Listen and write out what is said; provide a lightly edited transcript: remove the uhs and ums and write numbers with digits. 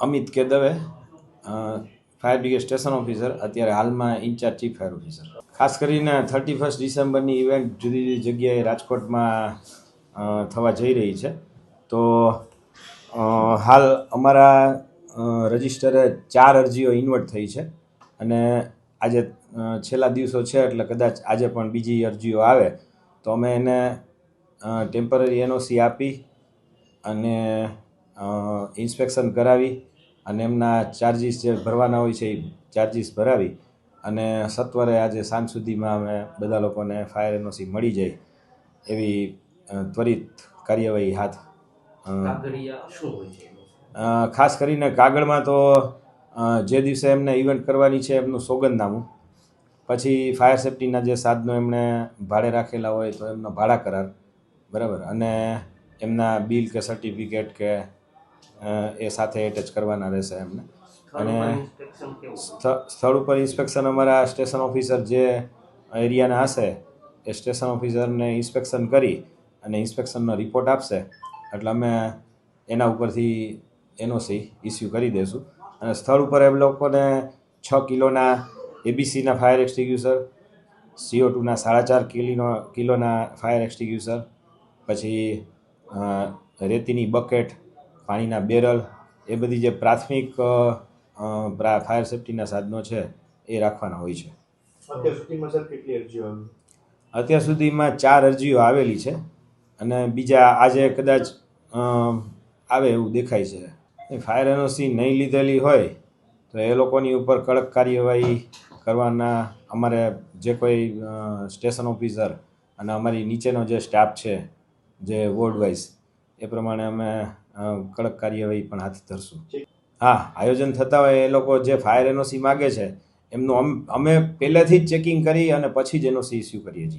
અમિત કે Dave, fire brigade station officer, અત્યારે હાલમાં ઇન્ચાર્જ ચીફ ફાયર ઓફિસર. ખાસ કરીને 31 ડિસેમ્બરની ઇવેન્ટ જુદી જુદી જગ્યાએ રાજકોટમાં થવા જઈ રહી છે. તો હાલ અમારા રજિસ્ટરે 4 અરજીઓ ઇન્વર્ટ થઈ છે અને આજે છેલ્લા દિવસો છે એટલે કદાચ આજે પણ બીજી અરજીઓ આવે તો અમે એને ટેમ્પરરી એનઓસી આપી અને ઇન્સ્પેક્શન કરાવી અને એમના ચાર્જિસ જે ભરવાના હોય છે એ ચાર્જિસ ભરાવી અને સત્વરે આજે સાંજ સુધીમાં અમે બધા લોકોને ફાયર એનઓસી મળી જાય એવી ત્વરિત કાર્યવાહી હાથ. ખાસ કરીને કાગળમાં તો જે દિવસે એમને ઇવેન્ટ કરવાની છે એમનું સોગંદનામું, પછી ફાયર સેફ્ટીના જે સાધનો એમણે ભાડે રાખેલા હોય તો એમનો ભાડા કરાર, બરાબર, અને એમના બિલ કે સર્ટિફિકેટ કે એ સાથે એટેચ કરવાના રહેશે એમને. અને સ્થળ ઉપર ઇન્સ્પેક્શન અમારા સ્ટેશન ઓફિસર જે એરિયાના હશે એ સ્ટેશન ઓફિસરને ઇન્સ્પેક્શન કરી અને ઇન્સ્પેક્શનનો રિપોર્ટ આપશે એટલે અમે એના ઉપરથી એનઓસી ઇસ્યુ કરી દઈશું. અને સ્થળ ઉપર એમ લોકોને 6 કિલોના એબીસીના ફાયર એક્સટિંગ્યુશર, CO2ના 4.5 કિલોના ફાયર એક્સટિંગ્યુશર, પછી રેતીની બકેટ, પાણીના બેરલ, એ બધી જે પ્રાથમિક ફાયર સેફ્ટીના સાધનો છે એ રાખવાના હોય છે. અત્યાર સુધીમાં 4 અરજીઓ આવેલી છે અને બીજા આજે કદાચ આવે એવું દેખાય છે. ફાયર એનઓસી નહીં લીધેલી હોય તો એ લોકોની ઉપર કડક કાર્યવાહી કરવાના અમારે જે કોઈ સ્ટેશન ઓફિસર અને અમારી નીચેનો જે સ્ટાફ છે જે વોર્ડ વાઇઝ એ પ્રમાણે અમે કડક કાર્યવાહી પણ હાથ ધરશું. હા, આયોજન થતા હોય એ લોકો જે ફાયર એનઓસી માગે છે એમનું અમે પહેલેથી જ ચેકિંગ કરી અને પછી જ એનઓસી ઇસ્યુ કરીએ છીએ.